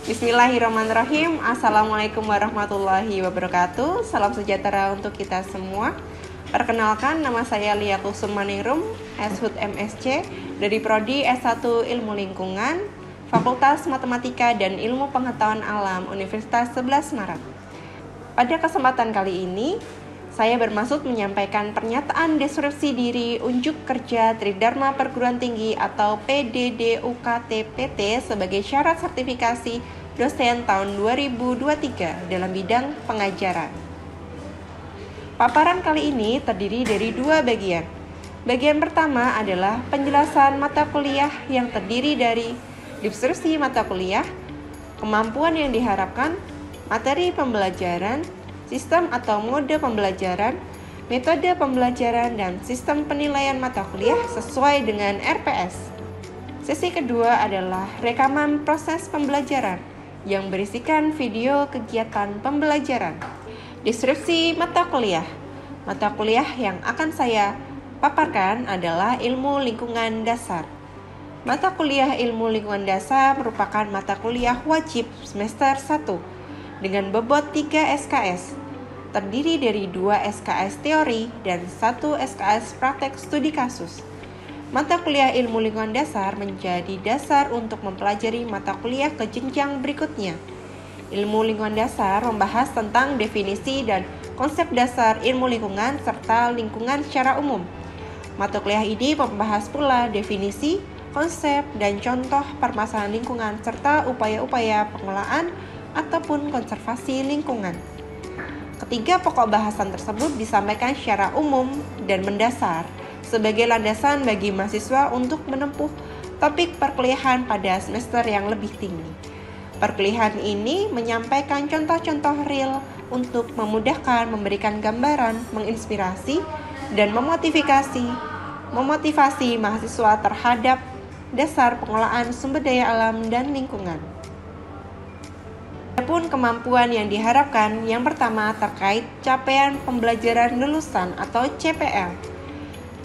Bismillahirrahmanirrahim. Assalamualaikum warahmatullahi wabarakatuh. Salam sejahtera untuk kita semua. Perkenalkan, nama saya Lia Kulsum Maningrum, SHUT MSc dari Prodi S1 Ilmu Lingkungan, Fakultas Matematika dan Ilmu Pengetahuan Alam, Universitas 11 Maret. Pada kesempatan kali ini, saya bermaksud menyampaikan pernyataan deskripsi diri unjuk kerja Tridharma Perguruan Tinggi atau PDDUKT-PT sebagai syarat sertifikasi dosen tahun 2023 dalam bidang pengajaran. Paparan kali ini terdiri dari dua bagian. Bagian pertama adalah penjelasan mata kuliah yang terdiri dari deskripsi mata kuliah, kemampuan yang diharapkan, materi pembelajaran, sistem atau mode pembelajaran, metode pembelajaran, dan sistem penilaian mata kuliah sesuai dengan RPS. Sesi kedua adalah rekaman proses pembelajaran yang berisikan video kegiatan pembelajaran. Deskripsi mata kuliah. Mata kuliah yang akan saya paparkan adalah ilmu lingkungan dasar. Mata kuliah ilmu lingkungan dasar merupakan mata kuliah wajib semester 1 dengan bobot 3 SKS, terdiri dari 2 SKS teori dan 1 SKS praktek studi kasus. Mata kuliah ilmu lingkungan dasar menjadi dasar untuk mempelajari mata kuliah ke jenjang berikutnya. Ilmu lingkungan dasar membahas tentang definisi dan konsep dasar ilmu lingkungan serta lingkungan secara umum. Mata kuliah ini membahas pula definisi, konsep, dan contoh permasalahan lingkungan serta upaya-upaya pengelolaan ataupun konservasi lingkungan. Ketiga pokok bahasan tersebut disampaikan secara umum dan mendasar sebagai landasan bagi mahasiswa untuk menempuh topik perkuliahan pada semester yang lebih tinggi. Perkuliahan ini menyampaikan contoh-contoh real untuk memudahkan, memberikan gambaran, menginspirasi, dan memotivasi mahasiswa terhadap dasar pengelolaan sumber daya alam dan lingkungan. Adapun kemampuan yang diharapkan, yang pertama terkait capaian pembelajaran lulusan atau CPL.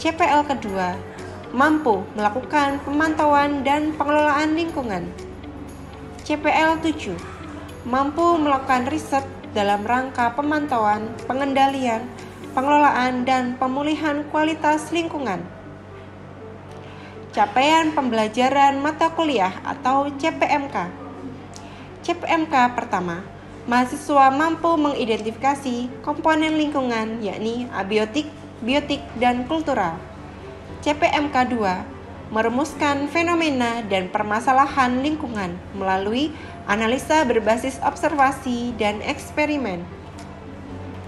CPL kedua, mampu melakukan pemantauan dan pengelolaan lingkungan. CPL 7, mampu melakukan riset dalam rangka pemantauan, pengendalian, pengelolaan, dan pemulihan kualitas lingkungan. Capaian pembelajaran mata kuliah atau CPMK. CPMK pertama, mahasiswa mampu mengidentifikasi komponen lingkungan yakni abiotik, biotik, dan kultural. CPMK 2, merumuskan fenomena dan permasalahan lingkungan melalui analisa berbasis observasi dan eksperimen.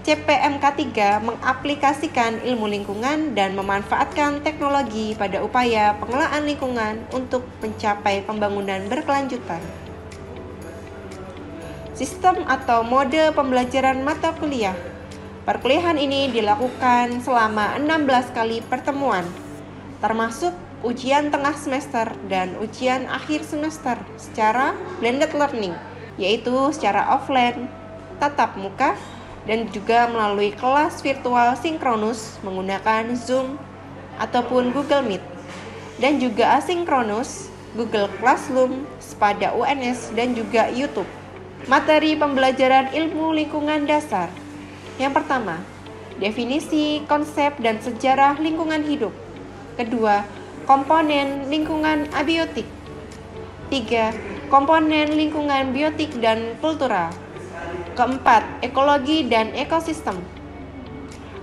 CPMK 3, mengaplikasikan ilmu lingkungan dan memanfaatkan teknologi pada upaya pengelolaan lingkungan untuk mencapai pembangunan berkelanjutan. Sistem atau mode pembelajaran mata kuliah. Perkuliahan ini dilakukan selama 16 kali pertemuan, termasuk ujian tengah semester dan ujian akhir semester secara blended learning, yaitu secara offline, tatap muka, dan juga melalui kelas virtual sinkronus menggunakan Zoom ataupun Google Meet, dan juga asinkronus Google Classroom pada UNS dan juga YouTube. Materi pembelajaran ilmu lingkungan dasar. Yang pertama, definisi, konsep, dan sejarah lingkungan hidup. Kedua, komponen lingkungan abiotik. 3. Komponen lingkungan biotik dan kultural. Keempat, ekologi dan ekosistem.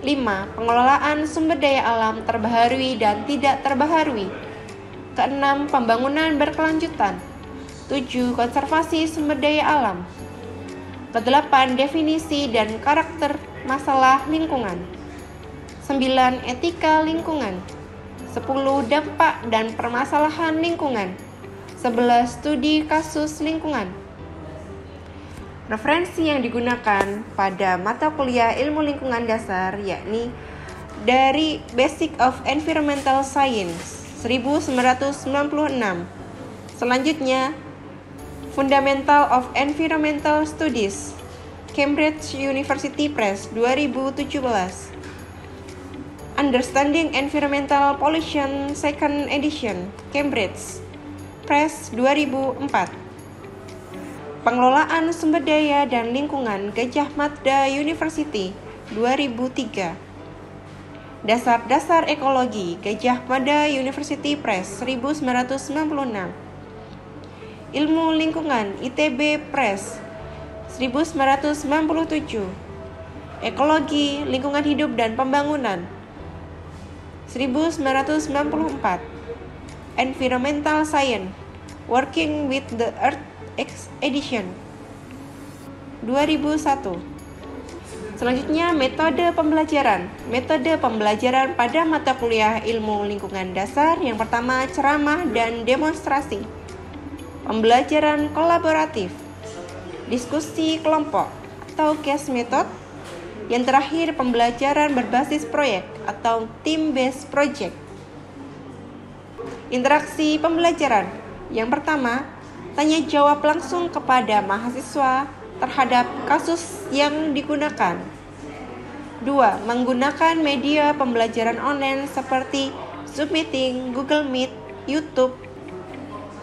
5. Pengelolaan sumber daya alam terbaharui dan tidak terbaharui. Keenam, pembangunan berkelanjutan. 7. Konservasi sumber daya alam. Kedelapan, definisi dan karakter masalah lingkungan. 9. Etika lingkungan. 10. Dampak dan permasalahan lingkungan. 11. Studi kasus lingkungan. Referensi yang digunakan pada mata kuliah ilmu lingkungan dasar yakni dari Basic of Environmental Science 1996. Selanjutnya, Fundamental of Environmental Studies, Cambridge University Press 2017. Understanding Environmental Pollution Second Edition, Cambridge Press 2004. Pengelolaan Sumber Daya dan Lingkungan Gadjah Mada University 2003. Dasar-dasar Ekologi Gadjah Mada University Press 1996. Ilmu Lingkungan ITB Press 1997. Ekologi, Lingkungan Hidup dan Pembangunan 1994. Environmental Science Working with the Earth X Edition 2001. Selanjutnya, metode pembelajaran. Metode pembelajaran pada mata kuliah Ilmu Lingkungan Dasar yang pertama ceramah dan demonstrasi. Pembelajaran kolaboratif. Diskusi kelompok atau case method. Yang terakhir, pembelajaran berbasis proyek atau team-based project. Interaksi pembelajaran. Yang pertama, tanya jawab langsung kepada mahasiswa terhadap kasus yang digunakan. 2. Menggunakan media pembelajaran online seperti Zoom Meeting, Google Meet, YouTube.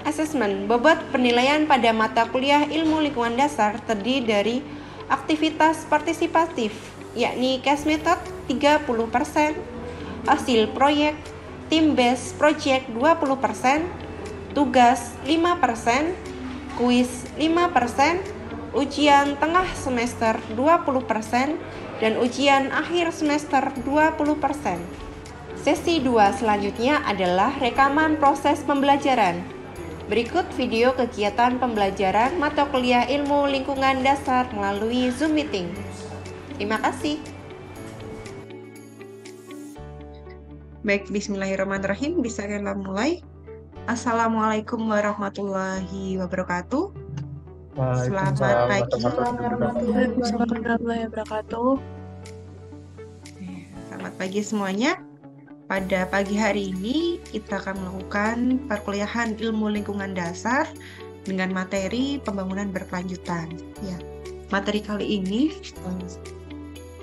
Assessment. Bobot penilaian pada mata kuliah Ilmu Lingkungan Dasar terdiri dari aktivitas partisipatif, yakni case method 30%, hasil proyek, team-based project 20%, tugas 5%, kuis 5%, ujian tengah semester 20%, dan ujian akhir semester 20%. Sesi 2 selanjutnya adalah rekaman proses pembelajaran. Berikut video kegiatan pembelajaran mata kuliah Ilmu Lingkungan Dasar melalui Zoom Meeting. Terima kasih. Baik, bismillahirrahmanirrahim. Bisa kita mulai. Assalamualaikum warahmatullahi wabarakatuh. Selamat pagi. Warahmatullahi wabarakatuh. Selamat pagi semuanya. Pada pagi hari ini kita akan melakukan perkuliahan Ilmu Lingkungan Dasar dengan materi pembangunan berkelanjutan. Ya, materi kali ini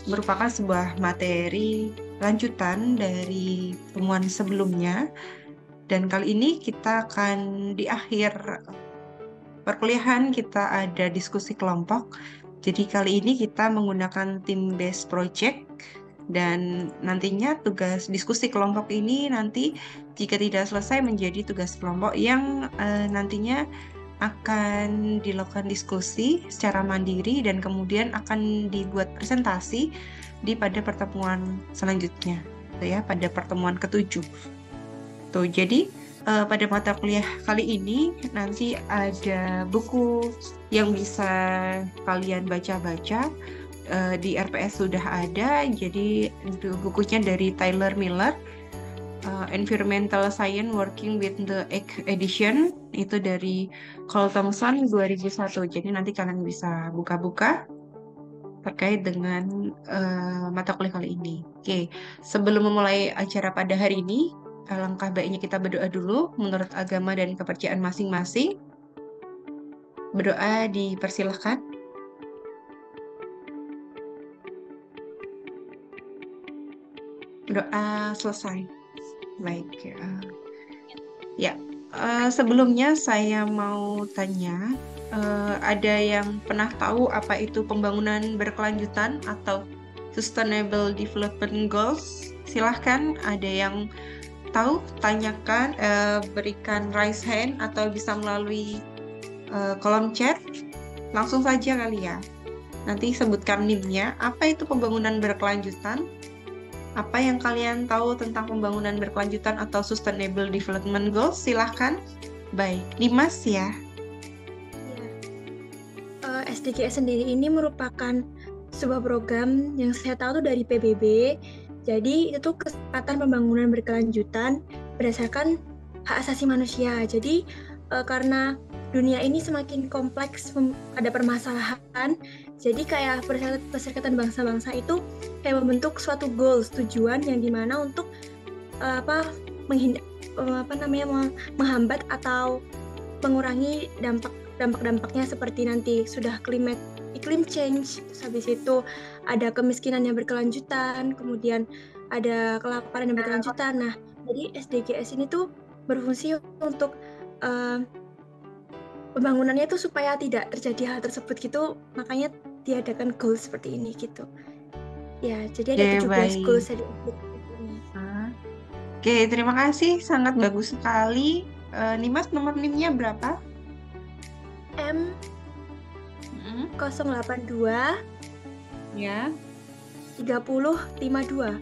merupakan sebuah materi lanjutan dari pertemuan sebelumnya, dan kali ini kita akan di akhir perkuliahan kita ada diskusi kelompok. Jadi kali ini kita menggunakan team-based project, dan nantinya tugas diskusi kelompok ini nanti jika tidak selesai menjadi tugas kelompok yang nantinya akan dilakukan diskusi secara mandiri dan kemudian akan dibuat presentasi pada pertemuan selanjutnya, ya, pada pertemuan ke-7. Tuh, jadi pada mata kuliah kali ini nanti ada buku yang bisa kalian baca-baca. Di RPS sudah ada, jadi bukunya dari Tyler Miller, Environmental Science Working with the Egg Edition, itu dari Cole Thompson 2001. Jadi nanti kalian bisa buka-buka terkait dengan mata kuliah kali ini. Oke, sebelum memulai acara pada hari ini, alangkah baiknya kita berdoa dulu menurut agama dan kepercayaan masing-masing. Berdoa dipersilahkan. Doa selesai. Baik. Ya, sebelumnya saya mau tanya, ada yang pernah tahu apa itu pembangunan berkelanjutan atau Sustainable Development Goals? Silahkan, ada yang tahu, tanyakan, berikan raise hand atau bisa melalui kolom chat. Langsung saja kali ya. Nanti sebutkan NIM-nya. Apa itu pembangunan berkelanjutan? Apa yang kalian tahu tentang pembangunan berkelanjutan atau Sustainable Development Goals? Silahkan. Baik, Dimas ya. SDGs sendiri ini merupakan sebuah program yang saya tahu dari PBB. Jadi itu kesepakatan pembangunan berkelanjutan berdasarkan hak asasi manusia. Jadi karena dunia ini semakin kompleks, ada permasalahan, jadi kayak Perserikatan Bangsa-Bangsa itu kayak membentuk suatu goals, tujuan yang dimana untuk menghambat atau mengurangi dampak-dampaknya seperti nanti sudah iklim change, terus habis itu ada kemiskinan yang berkelanjutan, kemudian ada kelaparan yang berkelanjutan. Nah, jadi SDGs ini tuh berfungsi untuk pembangunannya itu supaya tidak terjadi hal tersebut gitu, makanya diadakan goal seperti ini gitu. Ya, jadi ada Oke, 17 baik. goals dari ini. Ah, Oke, terima kasih. Sangat bagus sekali. Nimas, nomor NIM-nya berapa? M Mm, 082 ya. 3052.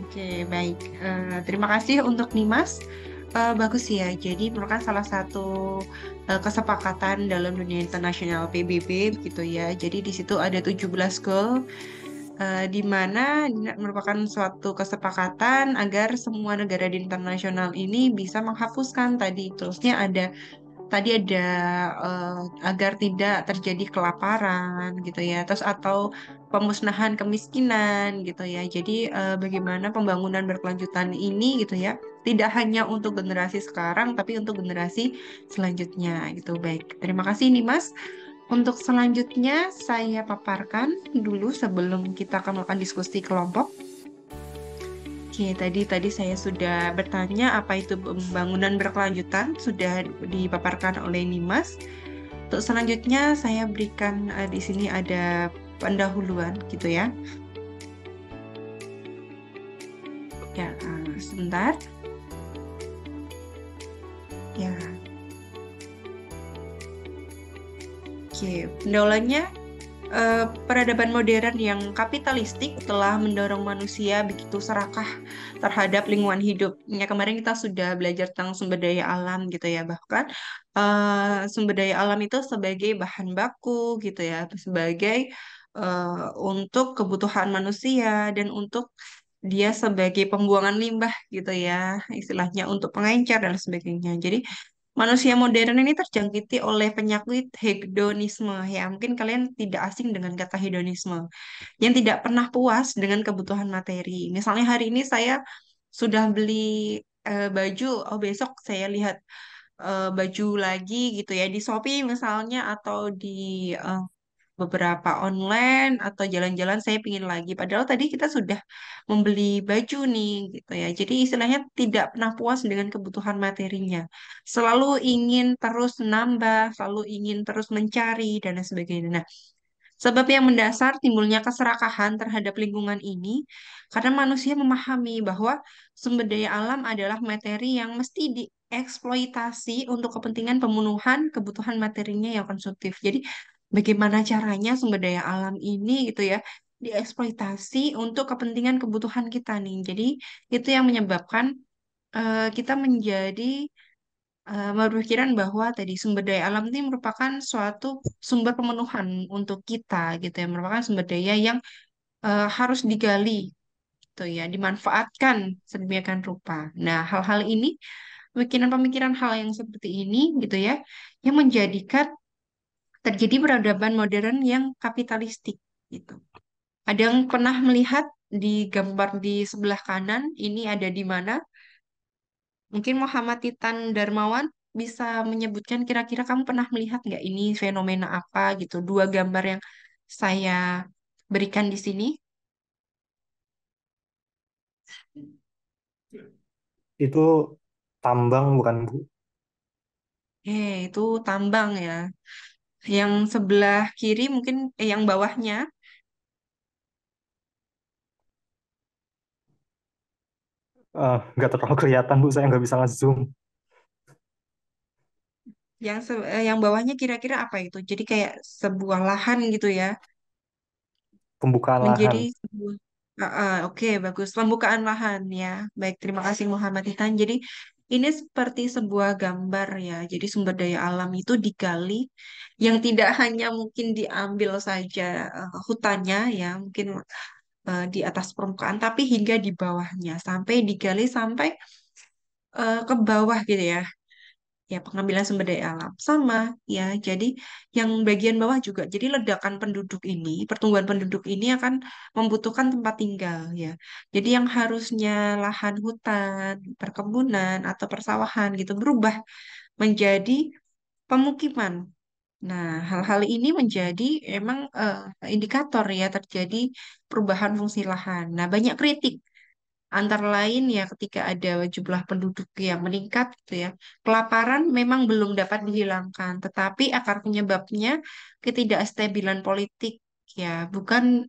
Oke, baik. Terima kasih untuk Nimas. Bagus ya. Jadi merupakan salah satu kesepakatan dalam dunia internasional PBB begitu ya. Jadi di situ ada 17 goal di mana merupakan suatu kesepakatan agar semua negara di internasional ini bisa menghapuskan tadi terusnya ada agar tidak terjadi kelaparan gitu ya, terus atau pemusnahan kemiskinan gitu ya. Jadi bagaimana pembangunan berkelanjutan ini gitu ya, tidak hanya untuk generasi sekarang tapi untuk generasi selanjutnya gitu. Baik, terima kasih nih Mas. Untuk selanjutnya saya paparkan dulu sebelum kita akan melakukan diskusi kelompok. Oke, tadi saya sudah bertanya apa itu pembangunan berkelanjutan, sudah dipaparkan oleh Nimas. Untuk selanjutnya saya berikan di sini ada pendahuluan gitu ya. Ya, sebentar. Ya, oke. Pendahuluannya peradaban modern yang kapitalistik telah mendorong manusia begitu serakah terhadap lingkungan hidup. Ya, kemarin kita sudah belajar tentang sumber daya alam gitu ya. Bahkan sumber daya alam itu sebagai bahan baku gitu ya, sebagai untuk kebutuhan manusia dan untuk dia sebagai pembuangan limbah gitu ya, istilahnya untuk pengencer dan sebagainya. Jadi manusia modern ini terjangkiti oleh penyakit hedonisme. Ya, mungkin kalian tidak asing dengan kata hedonisme, yang tidak pernah puas dengan kebutuhan materi. Misalnya hari ini saya sudah beli baju, oh besok saya lihat baju lagi gitu ya di Shopee misalnya atau di eh, beberapa online atau jalan-jalan saya pingin lagi. Padahal tadi kita sudah membeli baju nih gitu ya. Jadi istilahnya tidak pernah puas dengan kebutuhan materinya. Selalu ingin terus nambah, selalu ingin terus mencari dan lain sebagainya. Nah, sebab yang mendasar timbulnya keserakahan terhadap lingkungan ini karena manusia memahami bahwa sumber daya alam adalah materi yang mesti dieksploitasi untuk kepentingan pemenuhan kebutuhan materinya yang konsumtif. Jadi bagaimana caranya sumber daya alam ini gitu ya dieksploitasi untuk kepentingan kebutuhan kita nih. Jadi itu yang menyebabkan kita menjadi berpikiran bahwa tadi sumber daya alam ini merupakan suatu sumber pemenuhan untuk kita gitu ya, merupakan sumber daya yang harus digali gitu ya, dimanfaatkan sedemikian rupa. Nah, hal-hal ini, pemikiran-pemikiran hal yang seperti ini gitu ya, yang menjadikan terjadi peradaban modern yang kapitalistik gitu. Ada yang pernah melihat di gambar di sebelah kanan ini ada di mana? Mungkin Muhammad Titan Darmawan bisa menyebutkan kira-kira kamu pernah melihat nggak ini fenomena apa gitu? Dua gambar yang saya berikan di sini. Itu tambang bukan Bu? Itu tambang ya. Yang sebelah kiri mungkin yang bawahnya, Nggak terlalu kelihatan Bu, saya nggak bisa nge-zoom. yang bawahnya kira-kira apa itu? Jadi kayak sebuah lahan gitu ya. Pembukaan Menjadi lahan. sebuah oke bagus pembukaan lahan ya. Baik, terima kasih Muhammad Titan. Jadi ini seperti sebuah gambar ya. Jadi sumber daya alam itu digali yang tidak hanya mungkin diambil saja hutannya ya, mungkin di atas permukaan tapi hingga di bawahnya sampai digali sampai ke bawah gitu ya. Ya, pengambilan sumber daya alam sama ya. Jadi yang bagian bawah juga. Jadi ledakan penduduk ini, pertumbuhan penduduk ini akan membutuhkan tempat tinggal ya. Jadi yang harusnya lahan hutan, perkebunan atau persawahan gitu berubah menjadi pemukiman. Nah, hal-hal ini menjadi emang indikator ya terjadi perubahan fungsi lahan. Nah, banyak kritik Antara lain ya ketika ada jumlah penduduk yang meningkat gitu ya, kelaparan memang belum dapat dihilangkan, tetapi akar penyebabnya ketidakstabilan politik ya, bukan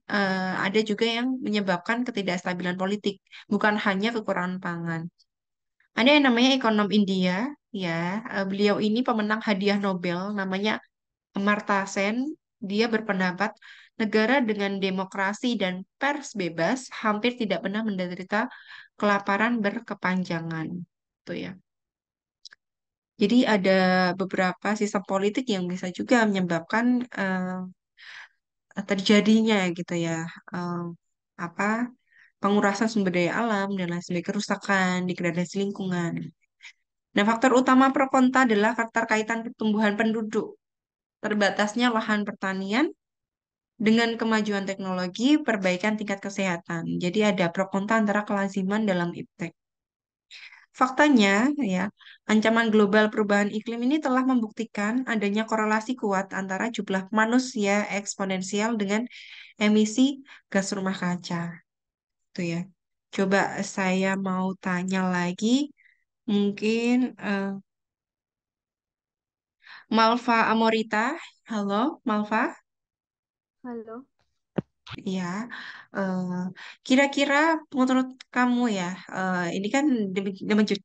ada juga yang menyebabkan ketidakstabilan politik, bukan hanya kekurangan pangan. Ada yang namanya ekonom India ya, beliau ini pemenang hadiah Nobel namanya Amartya Sen. Dia berpendapat negara dengan demokrasi dan pers bebas hampir tidak pernah menderita kelaparan berkepanjangan. Tuh ya. Jadi ada beberapa sistem politik yang bisa juga menyebabkan terjadinya gitu ya, eh, apa pengurasan sumber daya alam dan lain sebagainya, kerusakan, degradasi lingkungan. Nah, faktor utama pro kontra adalah keterkaitan pertumbuhan penduduk, terbatasnya lahan pertanian, dengan kemajuan teknologi, perbaikan tingkat kesehatan. Jadi ada pro kontra antara kelaziman dalam iptek. Faktanya, ya, ancaman global perubahan iklim ini telah membuktikan adanya korelasi kuat antara jumlah manusia eksponensial dengan emisi gas rumah kaca. Itu ya. Coba saya mau tanya lagi, mungkin Malva Amorita. Halo, Malva. Halo. Ya, eh, kira-kira menurut kamu ya, ini kan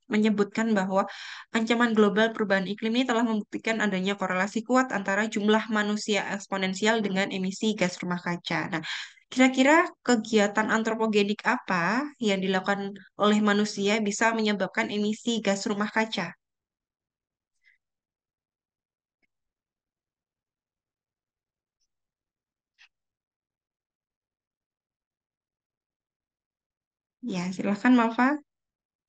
menyebutkan bahwa ancaman global perubahan iklim ini telah membuktikan adanya korelasi kuat antara jumlah manusia eksponensial dengan emisi gas rumah kaca. Nah, kira-kira kegiatan antropogenik apa yang dilakukan oleh manusia bisa menyebabkan emisi gas rumah kaca? Ya, silahkan Malva.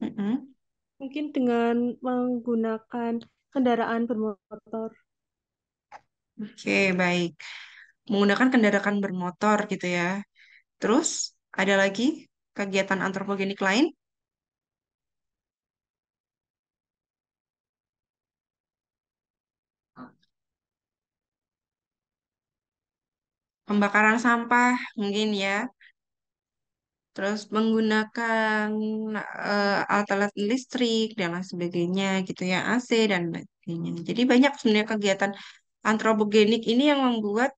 Mm-mm. Mungkin dengan menggunakan kendaraan bermotor. Oke, baik. Menggunakan kendaraan bermotor gitu ya. Terus ada lagi kegiatan antropogenik lain, pembakaran sampah mungkin ya. Terus menggunakan alat-alat listrik dan lain sebagainya gitu ya, AC dan lain sebagainya. Jadi banyak sebenarnya kegiatan antropogenik ini yang membuat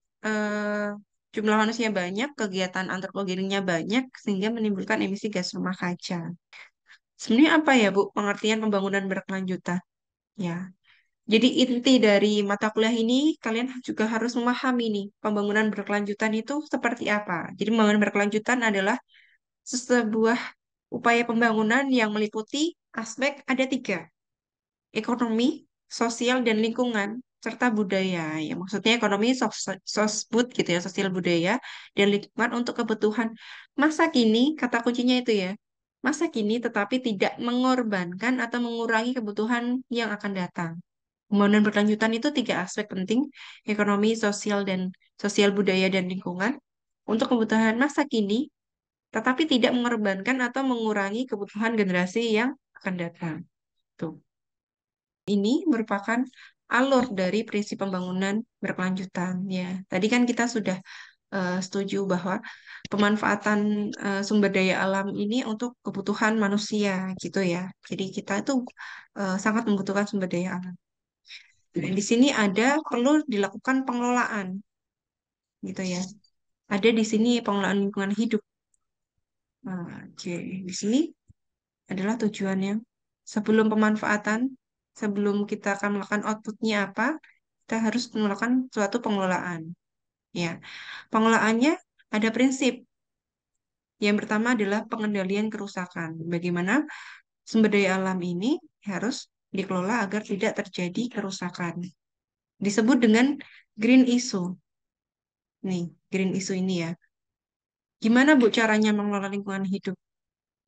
jumlah manusia banyak, kegiatan antropogeniknya banyak sehingga menimbulkan emisi gas rumah kaca. Sebenarnya apa ya Bu pengertian pembangunan berkelanjutan? Ya. Jadi inti dari mata kuliah ini kalian juga harus memahami nih pembangunan berkelanjutan itu seperti apa. Jadi pembangunan berkelanjutan adalah sebuah upaya pembangunan yang meliputi aspek ada tiga, ekonomi, sosial dan lingkungan serta budaya. Ya maksudnya ekonomi sosbud gitu ya, sosial budaya dan lingkungan untuk kebutuhan masa kini, kata kuncinya itu ya. Masa kini tetapi tidak mengorbankan atau mengurangi kebutuhan yang akan datang. Pembangunan berkelanjutan itu tiga aspek penting, ekonomi, sosial, dan sosial budaya dan lingkungan untuk kebutuhan masa kini, tetapi tidak mengorbankan atau mengurangi kebutuhan generasi yang akan datang. Tuh. Ini merupakan alur dari prinsip pembangunan berkelanjutan. Ya, tadi kan kita sudah setuju bahwa pemanfaatan sumber daya alam ini untuk kebutuhan manusia, gitu ya. Jadi kita itu sangat membutuhkan sumber daya alam. Dan di sini ada perlu dilakukan pengelolaan, gitu ya. Ada di sini pengelolaan lingkungan hidup. Nah, oke, di sini adalah tujuannya. Sebelum pemanfaatan, sebelum kita akan melakukan outputnya apa, kita harus melakukan suatu pengelolaan. Ya, pengelolaannya ada prinsip. Yang pertama adalah pengendalian kerusakan. Bagaimana sumber daya alam ini harus dikelola agar tidak terjadi kerusakan. Disebut dengan green issue. Nih, green issue ini ya. Gimana Bu caranya mengelola lingkungan hidup?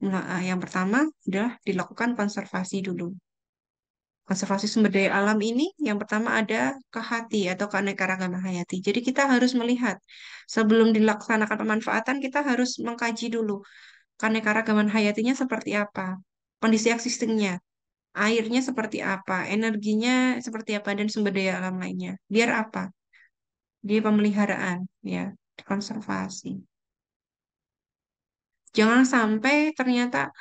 Nah, yang pertama adalah dilakukan konservasi dulu. Konservasi sumber daya alam ini yang pertama ada KHT atau keanekaragaman hayati. Jadi kita harus melihat sebelum dilaksanakan pemanfaatan kita harus mengkaji dulu keanekaragaman hayatinya seperti apa, kondisi existingnya, airnya seperti apa, energinya seperti apa dan sumber daya alam lainnya. Biar apa? Dia pemeliharaan ya, konservasi. Jangan sampai ternyata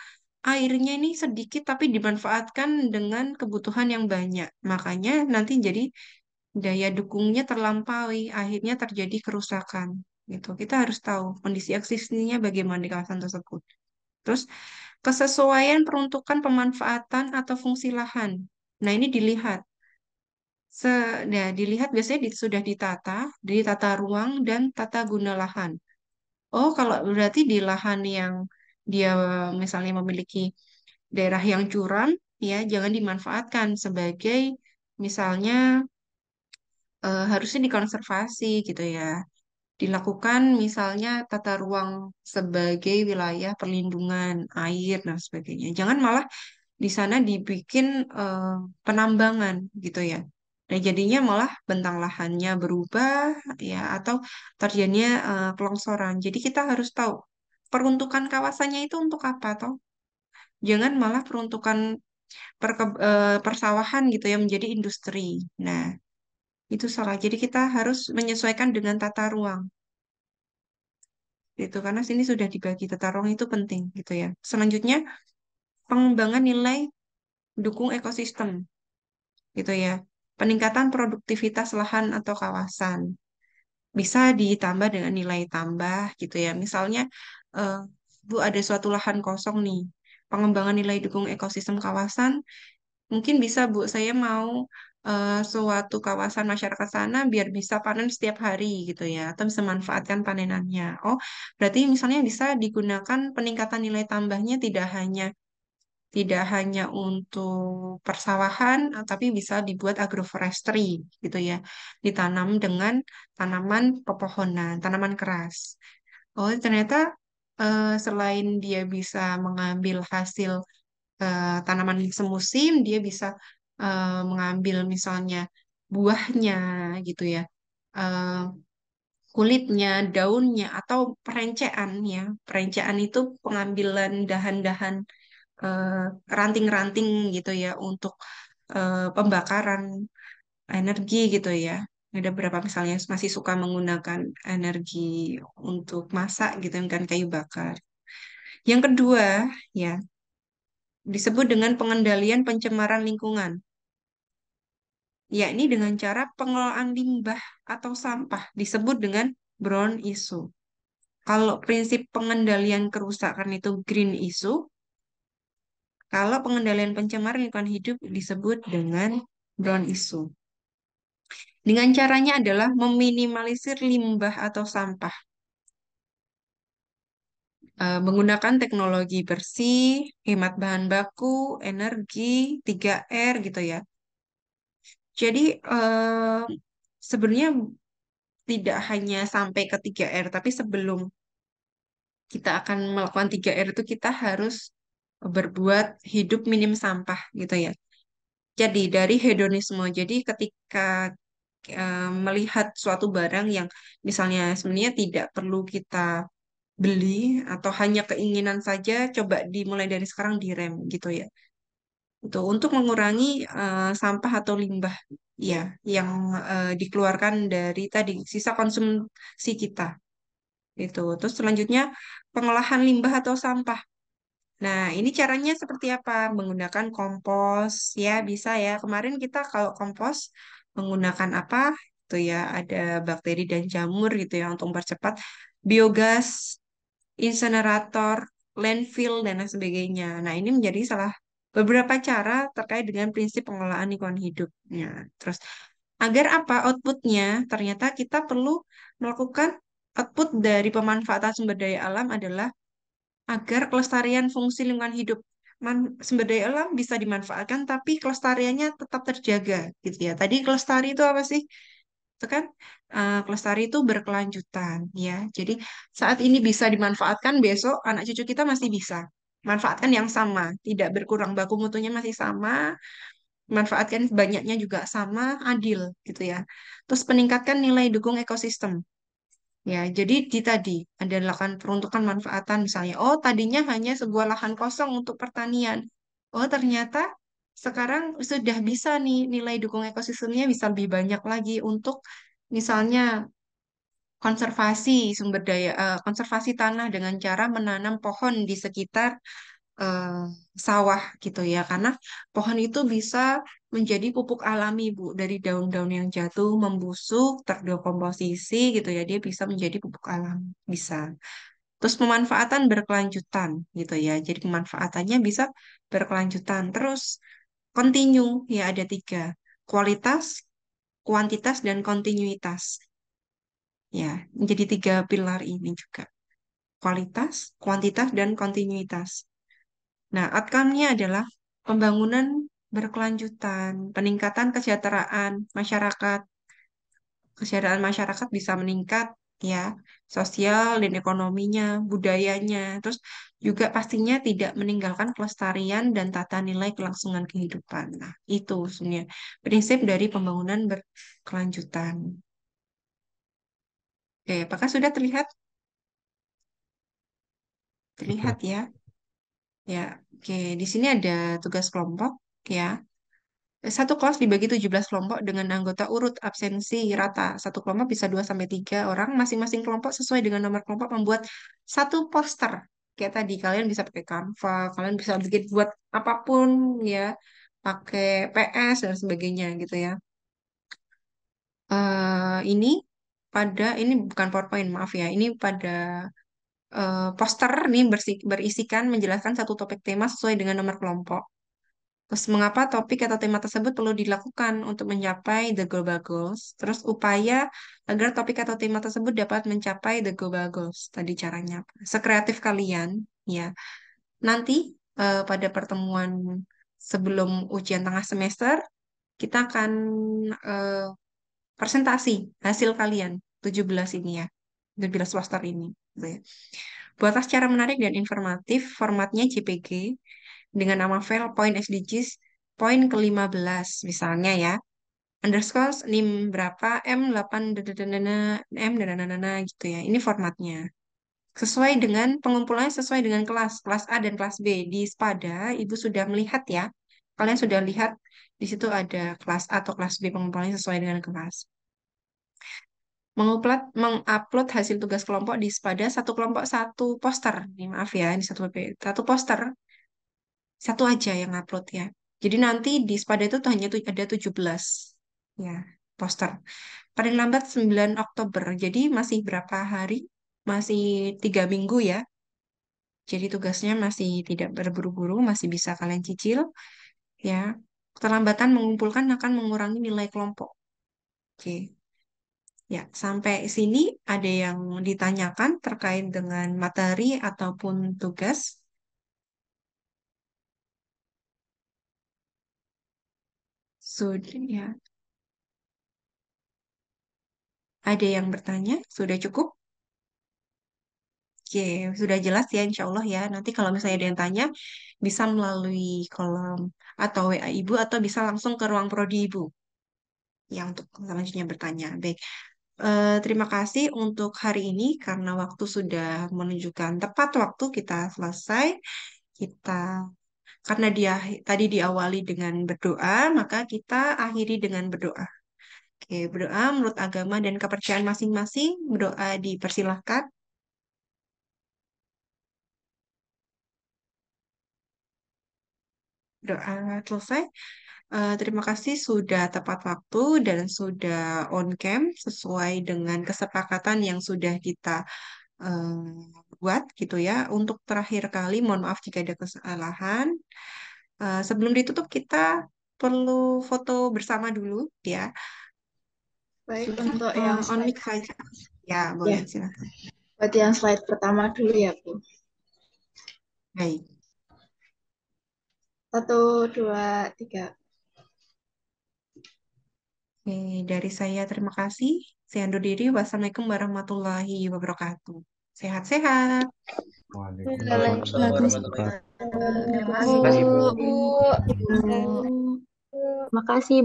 airnya ini sedikit tapi dimanfaatkan dengan kebutuhan yang banyak. Makanya nanti jadi daya dukungnya terlampaui, akhirnya terjadi kerusakan. Gitu. Kita harus tahu kondisi eksisinya bagaimana di kawasan tersebut. Terus kesesuaian peruntukan pemanfaatan atau fungsi lahan. Nah, ini dilihat. Se ya, dilihat biasanya sudah ditata ruang dan tata guna lahan. Oh, kalau berarti di lahan yang dia misalnya memiliki daerah yang curam, ya jangan dimanfaatkan sebagai misalnya harusnya dikonservasi gitu ya. Dilakukan misalnya tata ruang sebagai wilayah perlindungan air dan sebagainya. Jangan malah di sana dibikin eh, penambangan gitu ya. Nah, jadinya malah bentang lahannya berubah ya atau terjadinya kelongsoran. Jadi kita harus tahu peruntukan kawasannya itu untuk apa toh. Jangan malah peruntukan persawahan gitu ya menjadi industri. Nah, itu salah. Jadi kita harus menyesuaikan dengan tata ruang gitu karena sini sudah dibagi tata ruang itu penting gitu ya. Selanjutnya pengembangan nilai dukung ekosistem gitu ya. Peningkatan produktivitas lahan atau kawasan bisa ditambah dengan nilai tambah gitu ya. Misalnya, eh, Bu ada suatu lahan kosong nih, pengembangan nilai dukung ekosistem kawasan, mungkin bisa Bu saya mau suatu kawasan masyarakat sana biar bisa panen setiap hari gitu ya, atau bisa manfaatkan panenannya. Oh, berarti misalnya bisa digunakan peningkatan nilai tambahnya tidak hanya untuk persawahan, tapi bisa dibuat agroforestry gitu ya. Ditanam dengan tanaman pepohonan, tanaman keras. Oh, ternyata selain dia bisa mengambil hasil tanaman semusim, dia bisa mengambil misalnya buahnya gitu ya. eh, Kulitnya, daunnya, atau perencean ya. Perencean itu pengambilan dahan-dahan eh, ranting-ranting gitu ya untuk pembakaran energi gitu ya. Ada beberapa misalnya masih suka menggunakan energi untuk masak gitu kan kayu bakar. Yang kedua ya disebut dengan pengendalian pencemaran lingkungan, yakni dengan cara pengelolaan limbah atau sampah disebut dengan brown issue. Kalau prinsip pengendalian kerusakan itu green issue, kalau pengendalian pencemaran lingkungan hidup disebut dengan brown issue. Dengan caranya adalah meminimalisir limbah atau sampah, menggunakan teknologi bersih, hemat bahan baku, energi, 3R gitu ya. Jadi sebenarnya tidak hanya sampai ke 3R, tapi sebelum kita akan melakukan 3R itu kita harus berbuat hidup minim sampah gitu ya. Jadi dari hedonisme, jadi ketika melihat suatu barang yang misalnya sebenarnya tidak perlu kita beli atau hanya keinginan saja, coba dimulai dari sekarang direm gitu ya. Itu untuk mengurangi sampah atau limbah ya yang dikeluarkan dari tadi sisa konsumsi kita. Itu. Terus selanjutnya pengolahan limbah atau sampah. Nah, ini caranya seperti apa? Menggunakan kompos, ya bisa ya. Kemarin kita kalau kompos menggunakan apa? Itu ya, ada bakteri dan jamur gitu ya untuk mempercepat biogas, insenerator, landfill, dan lain sebagainya. Nah, ini menjadi salah beberapa cara terkait dengan prinsip pengelolaan lingkungan hidup. Terus agar apa outputnya? Ternyata kita perlu melakukan output dari pemanfaatan sumber daya alam adalah agar kelestarian fungsi lingkungan hidup sumber daya alam bisa dimanfaatkan tapi kelestariannya tetap terjaga gitu ya. Tadi kelestari itu apa sih? Itu kan kelestari itu berkelanjutan ya. Jadi saat ini bisa dimanfaatkan, besok anak cucu kita masih bisa manfaatkan yang sama, tidak berkurang, baku mutunya masih sama, manfaatkan banyaknya juga sama, adil gitu ya. Terus peningkatkan nilai dukung ekosistem. Ya, jadi di tadi ada lahan peruntukan manfaatan misalnya. Oh, tadinya hanya sebuah lahan kosong untuk pertanian. Oh, ternyata sekarang sudah bisa nih nilai dukung ekosistemnya bisa lebih banyak lagi untuk misalnya konservasi sumber daya, konservasi tanah dengan cara menanam pohon di sekitar eh, sawah gitu ya, karena pohon itu bisa menjadi pupuk alami Bu, dari daun-daun yang jatuh membusuk terdekomposisi gitu ya, dia bisa menjadi pupuk alami, bisa. Terus pemanfaatan berkelanjutan gitu ya, jadi pemanfaatannya bisa berkelanjutan terus, continue ya, ada tiga: kualitas, kuantitas, dan kontinuitas ya, menjadi tiga pilar ini juga: kualitas, kuantitas, dan kontinuitas. Nah, outcome-nya adalah pembangunan berkelanjutan, peningkatan kesejahteraan masyarakat bisa meningkat ya, sosial dan ekonominya, budayanya, terus juga pastinya tidak meninggalkan kelestarian dan tata nilai kelangsungan kehidupan. Nah, itu sebenarnya prinsip dari pembangunan berkelanjutan. Oke, apakah sudah terlihat? Terlihat Oke. ya. Ya, oke. Di sini ada tugas kelompok ya. Satu kelas dibagi 17 kelompok dengan anggota urut absensi rata. Satu kelompok bisa 2 sampai 3 orang. Masing-masing kelompok sesuai dengan nomor kelompok membuat satu poster. Kayak tadi, kalian bisa pakai Canva, kalian bisa bikin buat apapun ya, pakai PS dan sebagainya gitu ya. Ini ini bukan PowerPoint, maaf ya. Ini pada poster nih berisikan menjelaskan satu topik tema sesuai dengan nomor kelompok. Terus mengapa topik atau tema tersebut perlu dilakukan untuk mencapai the global goals? Terus upaya agar topik atau tema tersebut dapat mencapai the global goals. Tadi caranya apa? Sekreatif kalian, ya. Nanti pada pertemuan sebelum ujian tengah semester, kita akan eh, presentasi hasil kalian 17 ini ya. 17 poster ini. Gitu ya. Buatlah secara menarik dan informatif, formatnya JPG dengan nama file point SDGs poin ke-15 misalnya ya. Underscore NIM berapa M8 dadadadana, M dadadadana gitu ya. Ini formatnya. Sesuai dengan pengumpulannya sesuai dengan kelas A dan kelas B. Di SPADA Ibu sudah melihat ya. Kalian sudah lihat di situ ada kelas A atau kelas B, pengumpulannya sesuai dengan kelas. Mengupload hasil tugas kelompok di SPADA, satu kelompok satu poster. Ini maaf ya, ini satu poster, satu aja yang upload ya. Jadi nanti di SPADA itu hanya ada 17 ya poster. Paling lambat 9 Oktober. Jadi masih berapa hari? Masih 3 minggu ya. Jadi tugasnya masih tidak berburu-buru, masih bisa kalian cicil ya. Keterlambatan mengumpulkan akan mengurangi nilai kelompok. Oke. Ya, sampai sini ada yang ditanyakan terkait dengan materi ataupun tugas? Sudah ya. Ada yang bertanya? Sudah cukup? Oke, sudah jelas ya insya Allah ya. Nanti kalau misalnya ada yang tanya, bisa melalui kolom atau WA Ibu atau bisa langsung ke ruang prodi Ibu yang untuk selanjutnya bertanya. Baik, terima kasih untuk hari ini karena waktu sudah menunjukkan tepat waktu kita selesai. Kita karena dia tadi diawali dengan berdoa, maka kita akhiri dengan berdoa. Oke, berdoa menurut agama dan kepercayaan masing-masing. Berdoa dipersilahkan. Doa selesai. Terima kasih sudah tepat waktu dan sudah on cam sesuai dengan kesepakatan yang sudah kita eh, buat gitu ya. Untuk terakhir kali, mohon maaf jika ada kesalahan. Sebelum ditutup kita perlu foto bersama dulu ya. Baik, Silakan untuk yang on slide, mic saja. Ya, ya, boleh silakan. buat yang slide pertama dulu ya, Bu. Baik. 1, 2, 3. Oke, dari saya terima kasih. Saya undur diri. Wassalamualaikum warahmatullahi wabarakatuh. Sehat-sehat. Waalaikumsalam Waalaikumsalam warahmatullahi warahmatullahi Terima wabarakatuh. kasih, Terima kasih, Bu. Bu. wabarakatuh. Bu. Makasih.